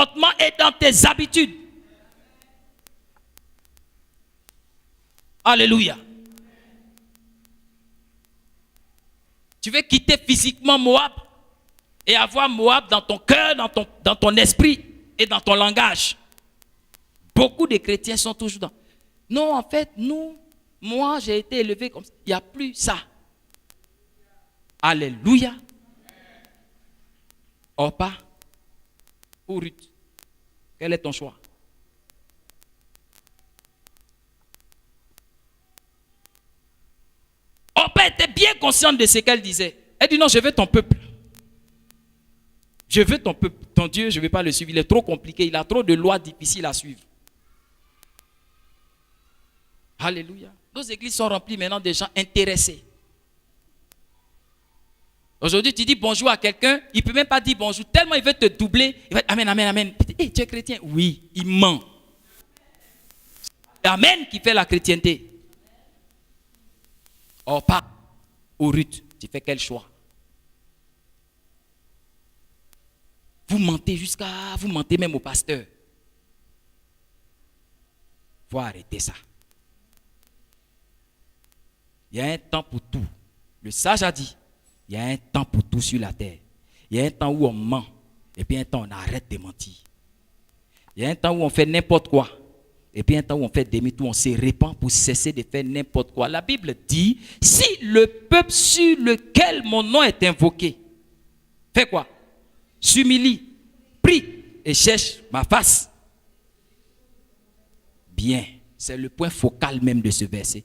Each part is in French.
comportement et dans tes habitudes. Alléluia. Tu veux quitter physiquement Moab et avoir Moab dans ton cœur, dans ton esprit et dans ton langage. Beaucoup de chrétiens sont toujours dans. Non, en fait, moi j'ai été élevé comme ça. Il n'y a plus ça. Alléluia. Orpa ou Ruth, quel est ton choix? Orpa était bien consciente de ce qu'elle disait. Elle dit non, je veux ton peuple. Je veux ton peuple. Ton Dieu, je ne vais pas le suivre. Il est trop compliqué. Il a trop de lois difficiles à suivre. Alléluia. Nos églises sont remplies maintenant de gens intéressés. Aujourd'hui, tu dis bonjour à quelqu'un, il ne peut même pas dire bonjour. Tellement il veut te doubler. Il va dire amen, amen, amen. Hey, tu es chrétien? Oui, il ment. Amen qui fait la chrétienté. Or, pas au Ruth. Tu fais quel choix? Vous mentez vous mentez même au pasteur. Il faut arrêter ça. Il y a un temps pour tout. Le sage a dit, il y a un temps pour tout sur la terre. Il y a un temps où on ment et puis un temps où on arrête de mentir. Il y a un temps où on fait n'importe quoi et puis un temps où on fait demi-tour, on se répand pour cesser de faire n'importe quoi. La Bible dit, si le peuple sur lequel mon nom est invoqué, fait quoi? S'humilie, prie et cherche ma face. Bien, c'est le point focal même de ce verset.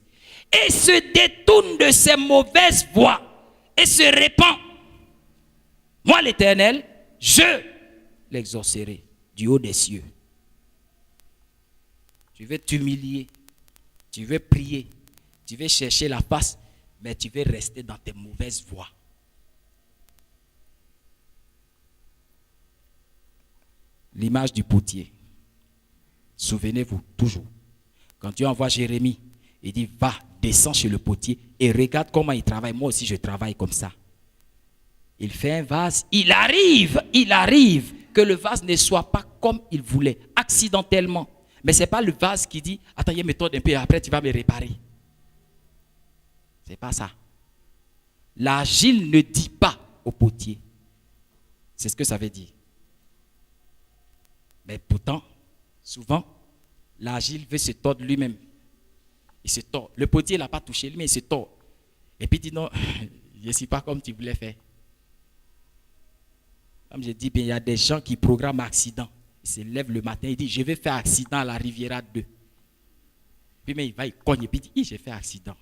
Et se détourne de ses mauvaises voies et se répand. Moi l'Éternel, je l'exaucerai du haut des cieux. Tu veux t'humilier, tu veux prier, tu veux chercher la face, mais tu veux rester dans tes mauvaises voies. L'image du potier. Souvenez-vous toujours. Quand Dieu envoie Jérémie, il dit va, descends chez le potier et regarde comment il travaille. Moi aussi je travaille comme ça. Il fait un vase, il arrive que le vase ne soit pas comme il voulait, accidentellement. Mais ce n'est pas le vase qui dit attends, il y a une méthode un peu, après tu vas me réparer. Ce n'est pas ça. L'argile ne dit pas au potier. C'est ce que ça veut dire. Mais pourtant, souvent, l'argile veut se tordre lui-même. Il se tord. Le potier ne l'a pas touché, lui, mais il se tord. Et puis il dit non, je ne suis pas comme tu voulais faire. Comme je dis, il y a des gens qui programment accident. Ils se lèvent le matin, ils disent je vais faire accident à la Riviera 2. Puis mais il va, il cogne et puis il dit j'ai fait accident.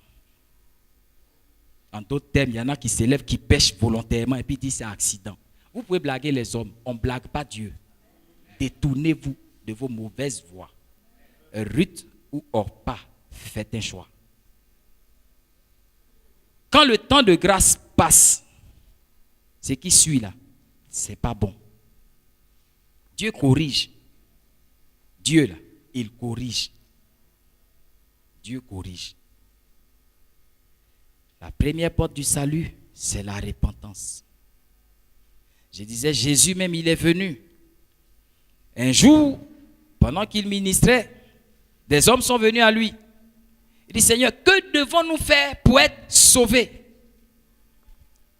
En d'autres termes, il y en a qui se lèvent, qui pêchent volontairement et puis ils disent c'est accident. Vous pouvez blaguer les hommes, on ne blague pas Dieu. Détournez-vous de vos mauvaises voies. Ruth ou Orpa, faites un choix. Quand le temps de grâce passe, ce qui suit là, c'est pas bon. Dieu corrige. Dieu là, il corrige. Dieu corrige. La première porte du salut, c'est la repentance. Je disais, Jésus même, il est venu. Un jour, pendant qu'il ministrait, des hommes sont venus à lui. Il dit, Seigneur, que devons-nous faire pour être sauvés?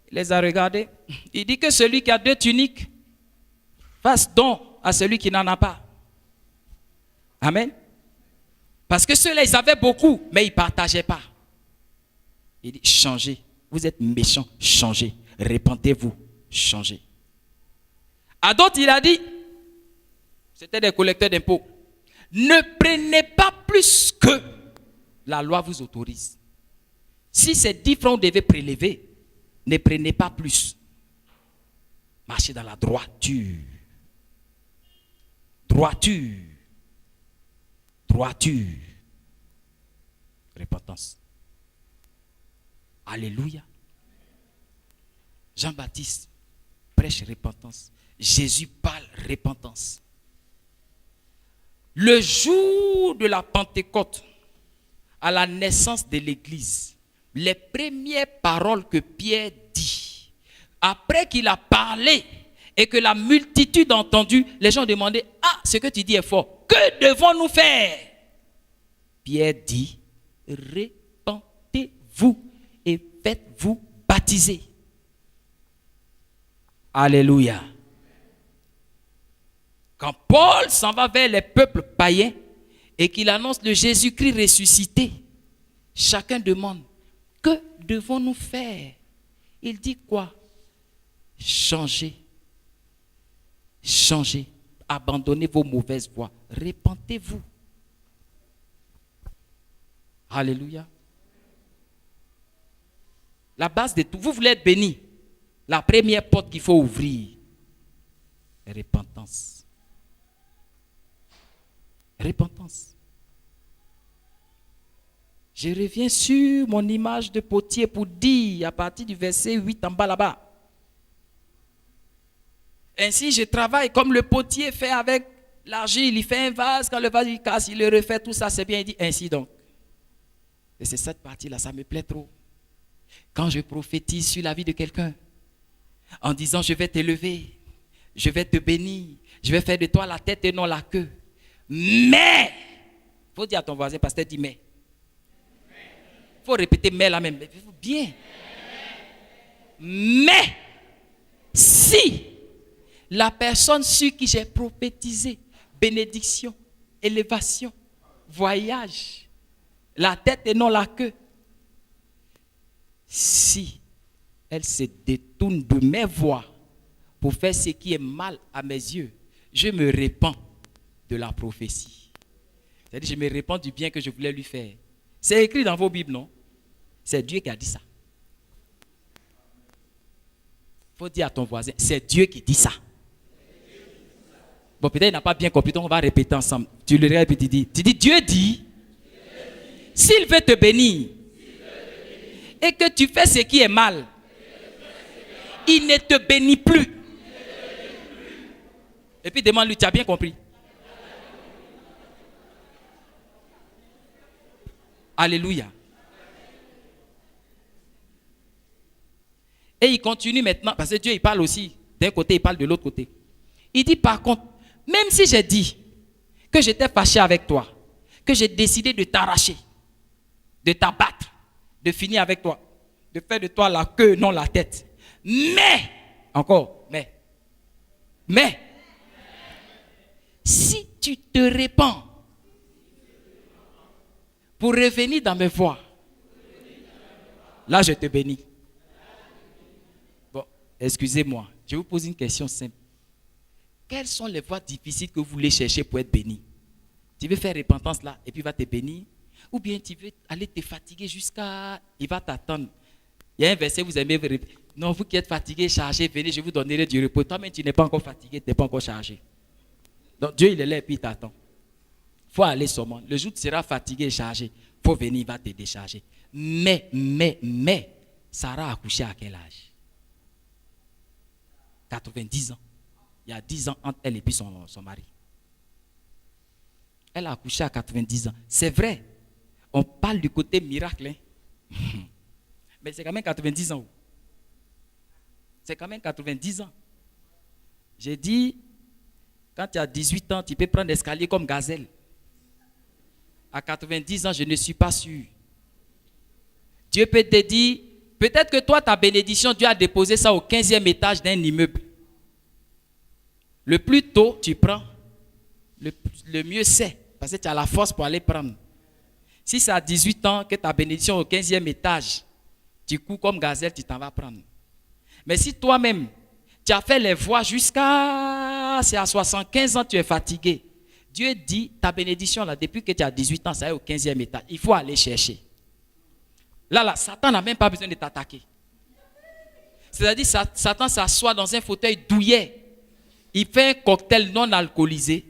Il les a regardés. Il dit que celui qui a 2 tuniques fasse don à celui qui n'en a pas. Amen. Parce que ceux-là, ils avaient beaucoup, mais ils ne partageaient pas. Il dit, changez. Vous êtes méchants, changez. Repentez-vous, changez. À d'autres, il a dit, c'était des collecteurs d'impôts, ne prenez pas plus que la loi vous autorise. Si c'est 10 francs, vous devez prélever, ne prenez pas plus. Marchez dans la droiture. Droiture. Droiture. Repentance. Alléluia. Jean-Baptiste prêche repentance. Jésus parle repentance. Le jour de la Pentecôte, à la naissance de l'Église, les premières paroles que Pierre dit, après qu'il a parlé et que la multitude a entendu, les gens demandaient, ah, ce que tu dis est fort, que devons-nous faire? Pierre dit, répentez-vous et faites-vous baptiser. Alléluia. Quand Paul s'en va vers les peuples païens et qu'il annonce le Jésus-Christ ressuscité, chacun demande, que devons-nous faire? Il dit quoi? Changez. Changez. Abandonnez vos mauvaises voies. Répentez-vous. Alléluia. La base de tout. Vous voulez être béni. La première porte qu'il faut ouvrir. Repentance. Repentance. Je reviens sur mon image de potier pour dire à partir du verset 8 en bas là-bas. Ainsi, je travaille comme le potier fait avec l'argile. Il fait un vase, quand le vase il casse, il le refait, tout ça, c'est bien. Il dit ainsi donc. Et c'est cette partie-là, ça me plaît trop. Quand je prophétise sur la vie de quelqu'un, en disant je vais t'élever, je vais te bénir, je vais faire de toi la tête et non la queue. Mais, il faut dire à ton voisin, pasteur dit mais. Il faut répéter mais là même. Bien. Mais, si la personne sur qui j'ai prophétisé, bénédiction, élévation, voyage, la tête et non la queue, si elle se détourne de mes voies pour faire ce qui est mal à mes yeux, je me répands de la prophétie. C'est-à-dire, je me répands du bien que je voulais lui faire. C'est écrit dans vos Bibles, non? C'est Dieu qui a dit ça. Il faut dire à ton voisin, c'est Dieu qui dit ça. Bon, peut-être il n'a pas bien compris, donc on va répéter ensemble. Tu le répètes, tu dis, Dieu dit, s'il veut te bénir, et que tu fais ce qui est mal, il ne te bénit plus. Et puis demande-lui, tu as bien compris? Alléluia. Et il continue maintenant, parce que Dieu il parle aussi, d'un côté il parle de l'autre côté. Il dit par contre, même si j'ai dit que j'étais fâché avec toi, que j'ai décidé de t'arracher, de t'abattre, de finir avec toi, de faire de toi la queue, non la tête. Mais, encore, mais, si tu te répands pour revenir dans mes voies, là je te bénis. Bon, excusez-moi, je vous pose une question simple. Quelles sont les voies difficiles que vous voulez chercher pour être béni? Tu veux faire repentance là et puis il va te bénir? Ou bien tu veux aller te fatiguer jusqu'à... Il va t'attendre. Il y a un verset, vous aimez... Non, vous qui êtes fatigué, chargé, venez, je vous donnerai du repos. Toi-même, tu n'es pas encore fatigué, tu n'es pas encore chargé. Donc Dieu, il est là et puis il t'attend. Il faut aller seulement. Le jour où tu seras fatigué et chargé, il faut venir, il va te décharger. Mais, Sarah a accouché à quel âge? 90 ans. Il y a 10 ans entre elle et puis son mari. Elle a accouché à 90 ans. C'est vrai. On parle du côté miracle. Hein? Mais c'est quand même 90 ans. C'est quand même 90 ans. J'ai dit, quand tu as 18 ans, tu peux prendre l'escalier comme gazelle. À 90 ans, je ne suis pas sûr. Dieu peut te dire, peut-être que toi, ta bénédiction, Dieu a déposé ça au 15e étage d'un immeuble. Le plus tôt tu prends, le mieux c'est. Parce que tu as la force pour aller prendre. Si c'est à 18 ans que ta bénédiction au 15e étage, tu cours comme gazelle, tu t'en vas prendre. Mais si toi-même, tu as fait les voies jusqu'à... C'est à 75 ans, tu es fatigué. Dieu dit, ta bénédiction, là, depuis que tu as 18 ans, ça est au 15e étage. Il faut aller chercher. Là, Satan n'a même pas besoin de t'attaquer. C'est-à-dire, Satan s'assoit dans un fauteuil douillet. Il fait un cocktail non alcoolisé.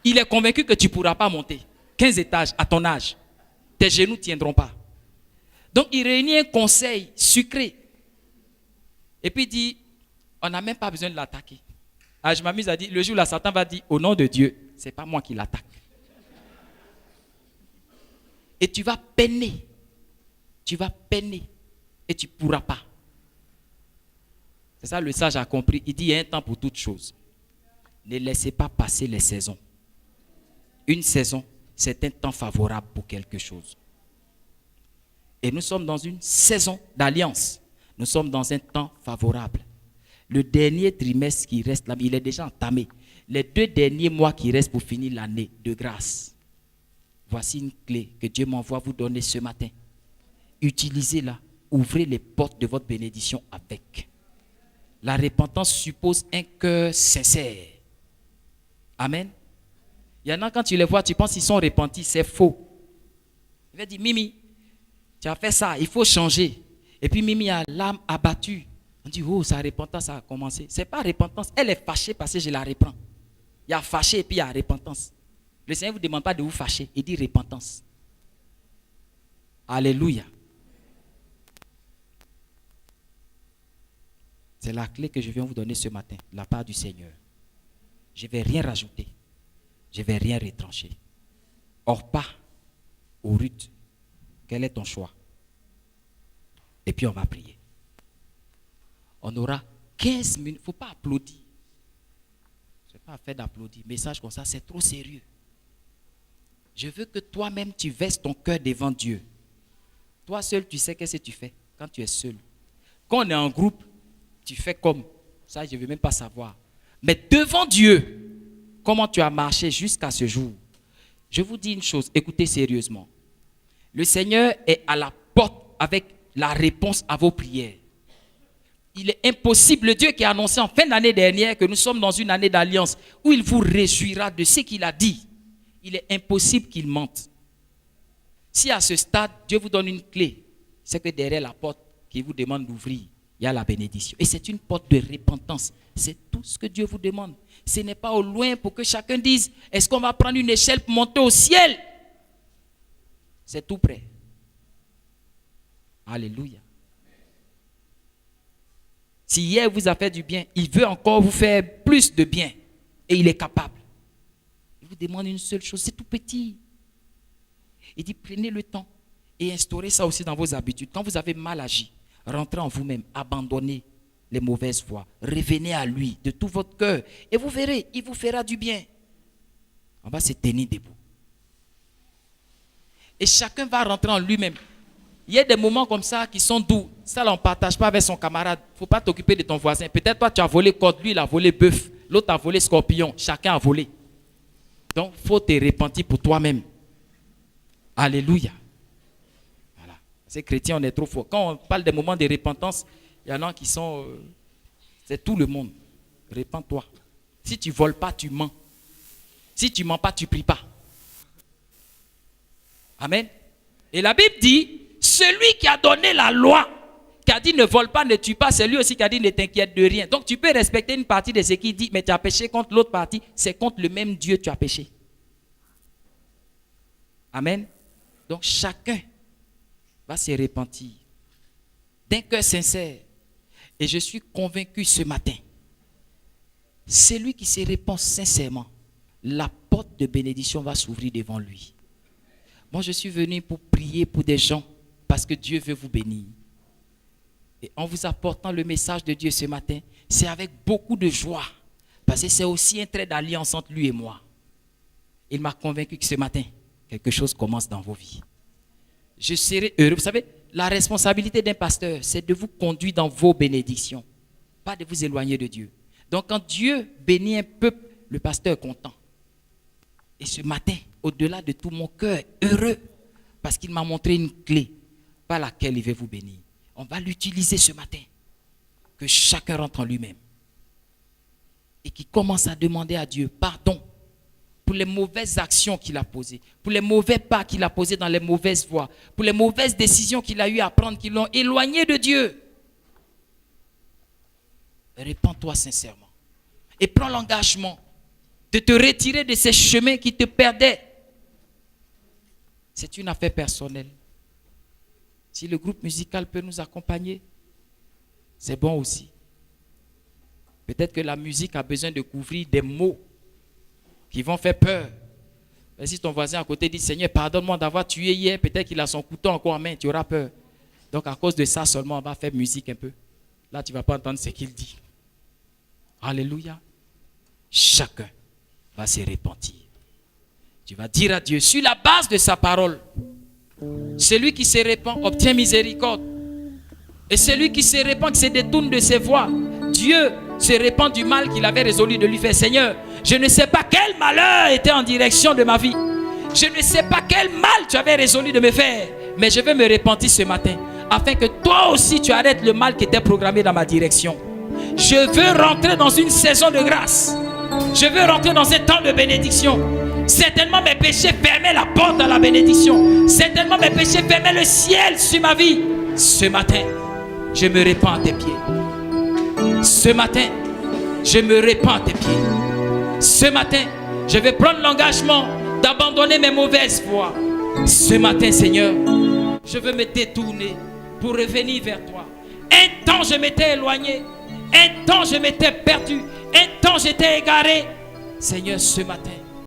Il est convaincu que tu ne pourras pas monter 15 étages à ton âge. Tes genoux ne tiendront pas. Donc, il réunit un conseil sucré. Et puis, il dit, on n'a même pas besoin de l'attaquer. Alors, je m'amuse à dire, le jour où Satan va dire, au nom de Dieu, ce n'est pas moi qui l'attaque. Et tu vas peiner. Tu vas peiner. Et tu ne pourras pas. C'est ça le sage a compris. Il dit il y a un temps pour toutes choses. Ne laissez pas passer les saisons. Une saison, c'est un temps favorable pour quelque chose. Et nous sommes dans une saison d'alliance. Nous sommes dans un temps favorable. Le dernier trimestre qui reste là, il est déjà entamé. Les 2 derniers mois qui restent pour finir l'année de grâce. Voici une clé que Dieu m'envoie vous donner ce matin. Utilisez-la. Ouvrez les portes de votre bénédiction avec. La repentance suppose un cœur sincère. Amen. Il y en a quand tu les vois, tu penses qu'ils sont repentis. C'est faux. Il va dire, Mimi, tu as fait ça, il faut changer. Et puis Mimi a l'âme abattue. On dit, oh, sa repentance a commencé. Ce n'est pas repentance. Elle est fâchée parce que je la reprends. Il y a fâché et puis il y a repentance. Le Seigneur ne vous demande pas de vous fâcher. Il dit repentance. Alléluia. C'est la clé que je viens vous donner ce matin, de la part du Seigneur. Je ne vais rien rajouter. Je ne vais rien retrancher. Or pas au Ruth. Quel est ton choix? Et puis on va prier. On aura 15 minutes. Il ne faut pas applaudir. Ce n'est pas fait d'applaudir. Message comme ça, c'est trop sérieux. Je veux que toi-même, tu verses ton cœur devant Dieu. Toi seul, tu sais qu'est-ce que tu fais quand tu es seul. Quand on est en groupe, tu fais comme. Ça, je ne veux même pas savoir. Mais devant Dieu, comment tu as marché jusqu'à ce jour? Je vous dis une chose, écoutez sérieusement. Le Seigneur est à la porte avec la réponse à vos prières. Il est impossible, le Dieu qui a annoncé en fin d'année dernière que nous sommes dans une année d'alliance où il vous réjouira de ce qu'il a dit. Il est impossible qu'il mente. Si à ce stade, Dieu vous donne une clé, c'est que derrière la porte qu'il vous demande d'ouvrir, il y a la bénédiction. Et c'est une porte de repentance. C'est tout ce que Dieu vous demande. Ce n'est pas au loin pour que chacun dise, est-ce qu'on va prendre une échelle pour monter au ciel? C'est tout près. Alléluia. Si hier vous a fait du bien, il veut encore vous faire plus de bien. Et il est capable. Il vous demande une seule chose, c'est tout petit. Il dit, prenez le temps et instaurez ça aussi dans vos habitudes. Quand vous avez mal agi, rentrez en vous-même, abandonnez les mauvaises voies, revenez à lui de tout votre cœur et vous verrez, il vous fera du bien. On va se tenir debout. Et chacun va rentrer en lui-même. Il y a des moments comme ça qui sont doux. Ça, là, on ne partage pas avec son camarade. Il ne faut pas t'occuper de ton voisin. Peut-être toi, tu as volé corde, lui, il a volé bœuf. L'autre a volé scorpion. Chacun a volé. Donc, il faut te repentir pour toi-même. Alléluia. Voilà. Ces chrétiens, on est trop forts. Quand on parle des moments de repentance, il y en a qui sont... c'est tout le monde. Repends-toi. Si tu ne voles pas, tu mens. Si tu ne mens pas, tu ne pries pas. Amen. Et la Bible dit, celui qui a donné la loi, qui a dit ne vole pas, ne tue pas, c'est lui aussi qui a dit ne t'inquiète de rien. Donc tu peux respecter une partie de ce qu'il dit, mais tu as péché contre l'autre partie, c'est contre le même Dieu que tu as péché. Amen. Donc chacun va se repentir d'un cœur sincère. Et je suis convaincu ce matin, celui qui se repent sincèrement, la porte de bénédiction va s'ouvrir devant lui. Moi, je suis venu pour prier pour des gens parce que Dieu veut vous bénir. Et en vous apportant le message de Dieu ce matin, c'est avec beaucoup de joie parce que c'est aussi un trait d'alliance entre lui et moi. Il m'a convaincu que ce matin, quelque chose commence dans vos vies. Je serai heureux. Vous savez, la responsabilité d'un pasteur, c'est de vous conduire dans vos bénédictions, pas de vous éloigner de Dieu. Donc, quand Dieu bénit un peuple, le pasteur est content. Et ce matin, au-delà de tout, mon cœur est heureux parce qu'il m'a montré une clé par laquelle il veut vous bénir. On va l'utiliser ce matin. Que chacun rentre en lui-même. Et qui commence à demander à Dieu pardon pour les mauvaises actions qu'il a posées, pour les mauvais pas qu'il a posés dans les mauvaises voies, pour les mauvaises décisions qu'il a eu à prendre qui l'ont éloigné de Dieu. Répands-toi sincèrement. Et prends l'engagement de te retirer de ces chemins qui te perdaient. C'est une affaire personnelle. Si le groupe musical peut nous accompagner, c'est bon aussi. Peut-être que la musique a besoin de couvrir des mots qui vont faire peur. Mais si ton voisin à côté dit, Seigneur, pardonne-moi d'avoir tué hier, peut-être qu'il a son couteau encore en main, tu auras peur. Donc à cause de ça seulement, on va faire musique un peu. Là, tu ne vas pas entendre ce qu'il dit. Alléluia. Chacun va se repentir. Tu vas dire à Dieu, sur la base de sa parole, celui qui se repent obtient miséricorde. Et celui qui se repent, qui se détourne de ses voies, Dieu se repent du mal qu'il avait résolu de lui faire. Seigneur, je ne sais pas quel malheur était en direction de ma vie. Je ne sais pas quel mal tu avais résolu de me faire. Mais je vais me repentir ce matin, afin que toi aussi tu arrêtes le mal qui était programmé dans ma direction. Je veux rentrer dans une saison de grâce. Je veux rentrer dans un temps de bénédiction. Certainement mes péchés fermaient la porte à la bénédiction. Certainement mes péchés fermaient le ciel sur ma vie. Ce matin, je me répands à tes pieds. Ce matin, je me répands à tes pieds. Ce matin, je vais prendre l'engagement d'abandonner mes mauvaises voies. Ce matin, Seigneur, je veux me détourner pour revenir vers toi. Un temps, je m'étais éloigné. Un temps, je m'étais perdu. Un temps, j'étais égaré. Seigneur, ce matin,